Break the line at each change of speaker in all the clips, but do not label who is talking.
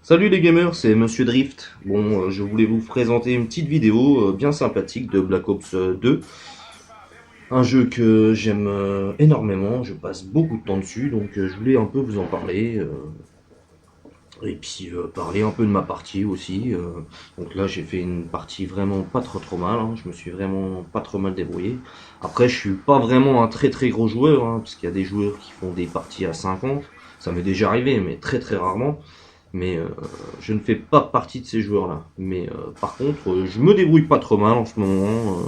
Salut les gamers, c'est Monsieur Drift. Bon, je voulais vous présenter une petite vidéo bien sympathique de Black Ops 2. Un jeu que j'aime énormément, je passe beaucoup de temps dessus, donc je voulais un peu vous en parler. Et puis parler un peu de ma partie aussi. Donc là j'ai fait une partie vraiment pas trop mal, hein. Je me suis vraiment pas trop mal débrouillé. Après je suis pas vraiment un très gros joueur, hein, parce qu'il y a des joueurs qui font des parties à 50. Ça m'est déjà arrivé, mais très rarement. Mais je ne fais pas partie de ces joueurs-là. Mais par contre, je me débrouille pas trop mal en ce moment.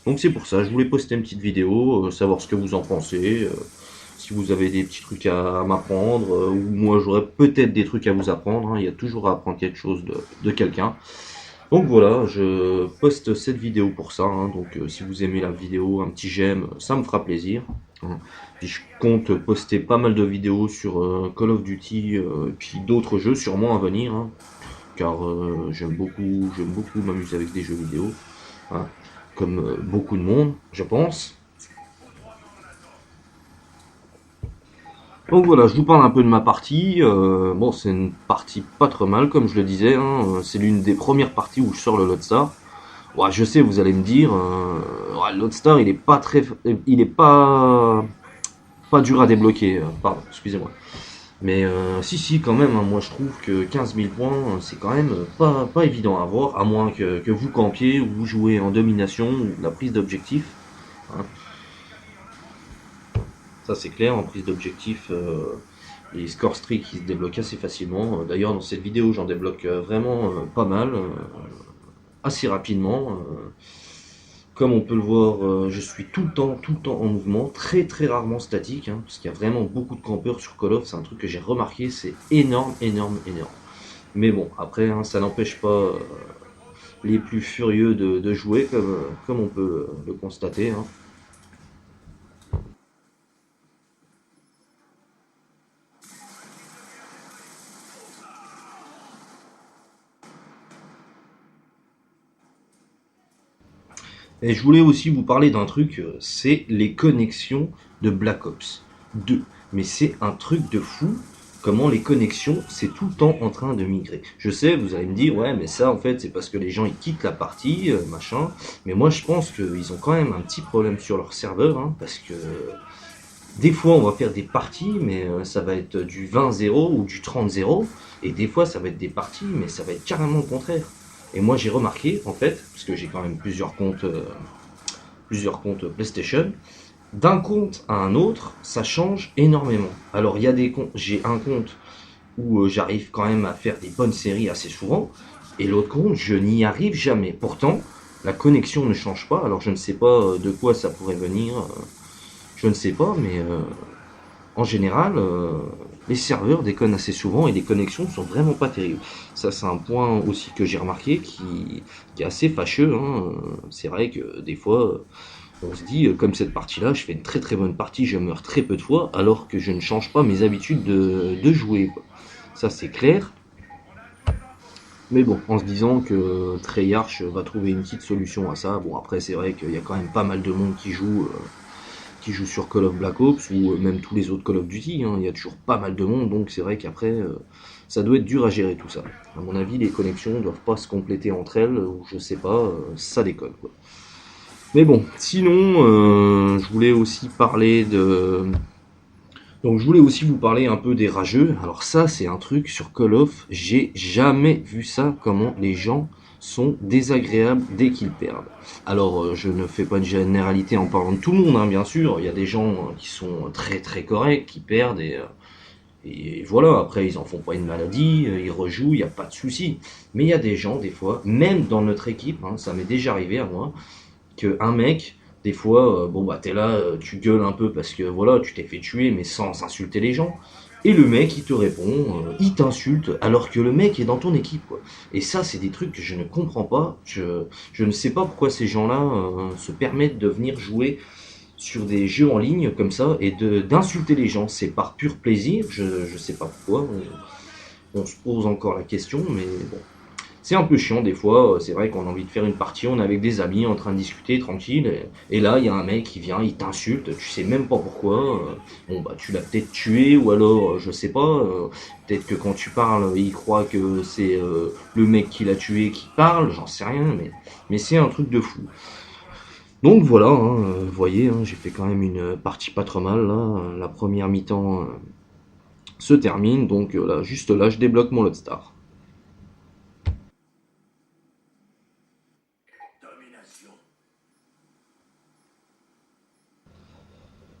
Donc c'est pour ça, je voulais poster une petite vidéo, savoir ce que vous en pensez. Si vous avez des petits trucs à m'apprendre, ou moi j'aurais peut-être des trucs à vous apprendre, hein. Il y a toujours à apprendre quelque chose de quelqu'un. Donc voilà, je poste cette vidéo pour ça, hein. Donc si vous aimez la vidéo, un petit j'aime, ça me fera plaisir, hein. Puis je compte poster pas mal de vidéos sur Call of Duty et puis d'autres jeux sûrement à venir, hein. Car j'aime beaucoup m'amuser avec des jeux vidéo, hein, comme beaucoup de monde, je pense. Donc voilà, je vous parle un peu de ma partie. Bon, c'est une partie pas trop mal, comme je le disais, hein. C'est l'une des premières parties où je sors le Loadstar. Ouais, je sais, vous allez me dire, ouais, le Loadstar, il est pas dur à débloquer. Pardon, excusez-moi. Mais si, quand même, hein, moi je trouve que 15 000 points, c'est quand même pas évident à avoir, à moins que vous campiez ou vous jouez en domination ou la prise d'objectif, hein. Ça c'est clair, en prise d'objectif, les score streaks ils se débloquent assez facilement. D'ailleurs, dans cette vidéo, j'en débloque vraiment pas mal, assez rapidement. Comme on peut le voir, je suis tout le temps en mouvement, très rarement statique, hein, parce qu'il y a vraiment beaucoup de campeurs sur Call of. C'est un truc que j'ai remarqué, c'est énorme. Mais bon, après, hein, ça n'empêche pas les plus furieux de jouer, comme on peut le constater, hein. Et je voulais aussi vous parler d'un truc, c'est les connexions de Black Ops 2. Mais c'est un truc de fou, comment les connexions, c'est tout le temps en train de migrer. Je sais, vous allez me dire, ouais, mais ça, en fait, c'est parce que les gens, ils quittent la partie, machin. Mais moi, je pense qu'ils ont quand même un petit problème sur leur serveur, hein, parce que des fois, on va faire des parties, mais ça va être du 20-0 ou du 30-0. Et des fois, ça va être des parties, mais ça va être carrément le contraire. Et moi, j'ai remarqué, en fait, parce que j'ai quand même plusieurs comptes PlayStation, d'un compte à un autre, ça change énormément. Alors, il y a des comptes, j'ai un compte où j'arrive quand même à faire des bonnes séries assez souvent, et l'autre compte, je n'y arrive jamais. Pourtant, la connexion ne change pas, alors je ne sais pas de quoi ça pourrait venir, je ne sais pas, mais en général, les serveurs déconnent assez souvent et les connexions sont vraiment pas terribles. Ça, c'est un point aussi que j'ai remarqué qui est assez fâcheux, hein. C'est vrai que des fois, on se dit, comme cette partie-là, je fais une très bonne partie, je meurs très peu de fois, alors que je ne change pas mes habitudes de jouer, quoi. Ça, c'est clair. Mais bon, en se disant que Treyarch va trouver une petite solution à ça. Bon, après, c'est vrai qu'il y a quand même pas mal de monde qui joue sur Call of Black Ops ou même tous les autres Call of Duty, hein. Il y a toujours pas mal de monde, donc c'est vrai qu'après, ça doit être dur à gérer tout ça. À mon avis, les connexions ne doivent pas se compléter entre elles, ou je sais pas, ça déconne, quoi. Mais bon, sinon, je voulais aussi parler de. Donc je voulais aussi vous parler un peu des rageux. Alors ça, c'est un truc sur Call of, j'ai jamais vu ça, comment les gens sont désagréables dès qu'ils perdent. Alors je ne fais pas une généralité en parlant de tout le monde, hein, bien sûr. Il y a des gens qui sont très corrects, qui perdent et voilà, après ils en font pas une maladie, ils rejouent, il n'y a pas de souci. Mais il y a des gens, des fois, même dans notre équipe, hein, ça m'est déjà arrivé à moi, qu'un mec, des fois, bon bah t'es là, tu gueules un peu parce que voilà, tu t'es fait tuer, mais sans insulter les gens. Et le mec, il te répond, il t'insulte, alors que le mec est dans ton équipe, quoi. Et ça, c'est des trucs que je ne comprends pas. Je ne sais pas pourquoi ces gens-là se permettent de venir jouer sur des jeux en ligne comme ça et d'insulter les gens. C'est par pur plaisir, je sais pas pourquoi. On se pose encore la question, mais bon. c'est un peu chiant des fois, c'est vrai qu'on a envie de faire une partie, on est avec des amis en train de discuter tranquille, et là il y a un mec qui vient, il t'insulte, tu sais même pas pourquoi, bon bah tu l'as peut-être tué, ou alors je sais pas, peut-être que quand tu parles, il croit que c'est le mec qui l'a tué qui parle, j'en sais rien, mais c'est un truc de fou. Donc voilà, hein, vous voyez, hein, j'ai fait quand même une partie pas trop mal là, la première mi-temps se termine, donc là, juste là, je débloque mon Lotstar.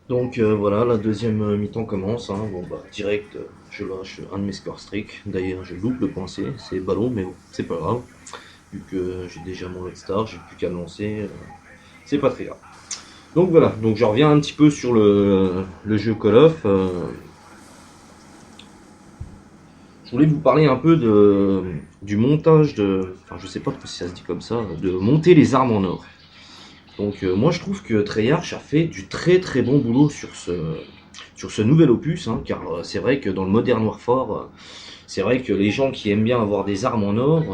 Donc voilà, la deuxième mi-temps commence, hein. Bon bah direct, je lâche un de mes scores streak. D'ailleurs, je loupe le point C, c'est ballon, mais bon, c'est pas grave. Vu que j'ai déjà mon Lotstar, j'ai plus qu'à me lancer, c'est pas très grave. Donc voilà, donc je reviens un petit peu sur le jeu Call of. Je voulais vous parler un peu du montage enfin je sais pas si ça se dit comme ça, de monter les armes en or. Donc moi je trouve que Treyarch a fait du très très bon boulot sur ce nouvel opus, hein, car c'est vrai que dans le Modern Warfare, c'est vrai que les gens qui aiment bien avoir des armes en or,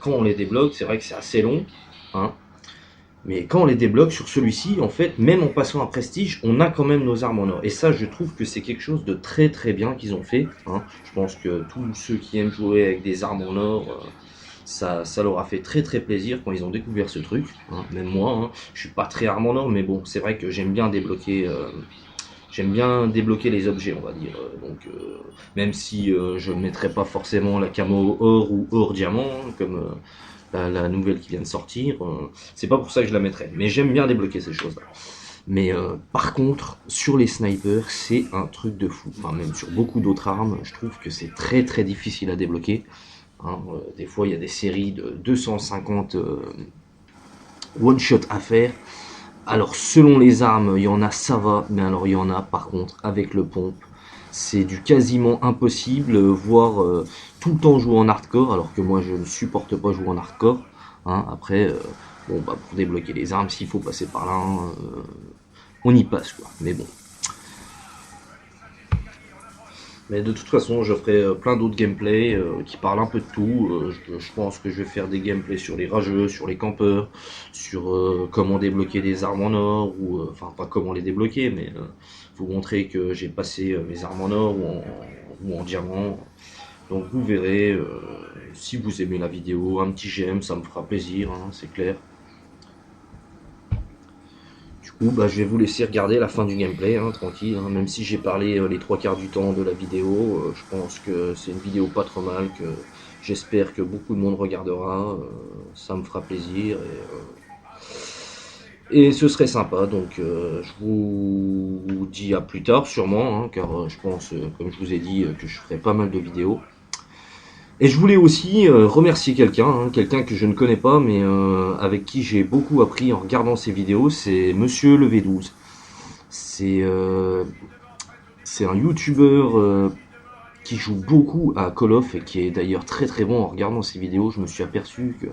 quand on les débloque, c'est vrai que c'est assez long, hein, mais quand on les débloque sur celui-ci, en fait, même en passant un prestige, on a quand même nos armes en or. Et ça, je trouve que c'est quelque chose de très très bien qu'ils ont fait, hein. Je pense que tous ceux qui aiment jouer avec des armes en or, ça leur a fait très très plaisir quand ils ont découvert ce truc, hein. Même moi, hein, je suis pas très arme en or, mais bon, c'est vrai que j'aime bien débloquer les objets, on va dire. Donc, même si je ne mettrai pas forcément la camo or ou or diamant, hein, comme la nouvelle qui vient de sortir, c'est pas pour ça que je la mettrai. Mais j'aime bien débloquer ces choses-là. Mais par contre, sur les snipers, c'est un truc de fou. Enfin, même sur beaucoup d'autres armes, je trouve que c'est très très difficile à débloquer, hein. Des fois, il y a des séries de 250 one-shot à faire. Alors, selon les armes, il y en a, ça va, mais alors il y en a, par contre, avec le pompe, c'est du quasiment impossible, voire tout le temps jouer en hardcore, alors que moi je ne supporte pas jouer en hardcore, hein. Après, bon, bah, pour débloquer les armes, s'il faut passer par là, hein, on y passe, quoi. Mais bon. Mais de toute façon, je ferai plein d'autres gameplays qui parlent un peu de tout. Je pense que je vais faire des gameplays sur les rageux, sur les campeurs, sur comment débloquer des armes en or, ou enfin pas comment les débloquer, mais vous montrer que j'ai passé mes armes en or ou en diamant. Donc vous verrez, si vous aimez la vidéo, un petit j'aime, ça me fera plaisir, hein, c'est clair. Du coup, bah, je vais vous laisser regarder la fin du gameplay, hein, tranquille, hein. Même si j'ai parlé les trois quarts du temps de la vidéo, je pense que c'est une vidéo pas trop mal, que j'espère que beaucoup de monde regardera, ça me fera plaisir, et ce serait sympa. Donc je vous dis à plus tard sûrement, hein, car je pense, comme je vous ai dit, que je ferai pas mal de vidéos. Et je voulais aussi remercier quelqu'un, hein, quelqu'un que je ne connais pas, mais avec qui j'ai beaucoup appris en regardant ses vidéos, c'est Monsieur le V12. C'est c'est un youtubeur qui joue beaucoup à Call of et qui est d'ailleurs très très bon. En regardant ses vidéos, je me suis aperçu que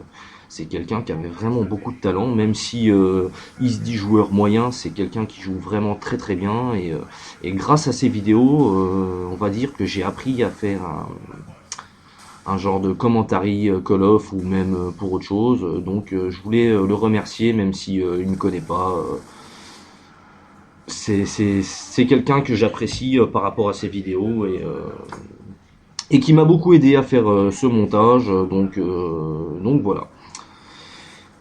c'est quelqu'un qui avait vraiment beaucoup de talent, même si il se dit joueur moyen, c'est quelqu'un qui joue vraiment très très bien, et grâce à ses vidéos, on va dire que j'ai appris à faire un genre de commentary Call of, ou même pour autre chose. Donc je voulais le remercier, même si il me connaît pas. C'est quelqu'un que j'apprécie par rapport à ses vidéos, et qui m'a beaucoup aidé à faire ce montage. Donc voilà.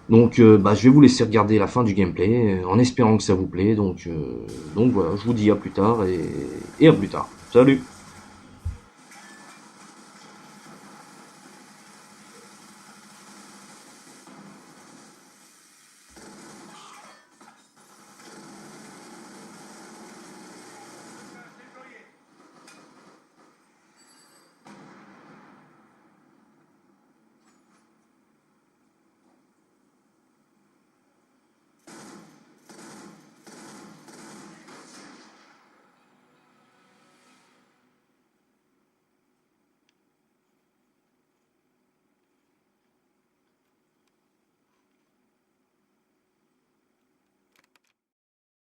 Donc bah, je vais vous laisser regarder la fin du gameplay en espérant que ça vous plaît. Donc voilà, je vous dis à plus tard, et à plus tard. Salut!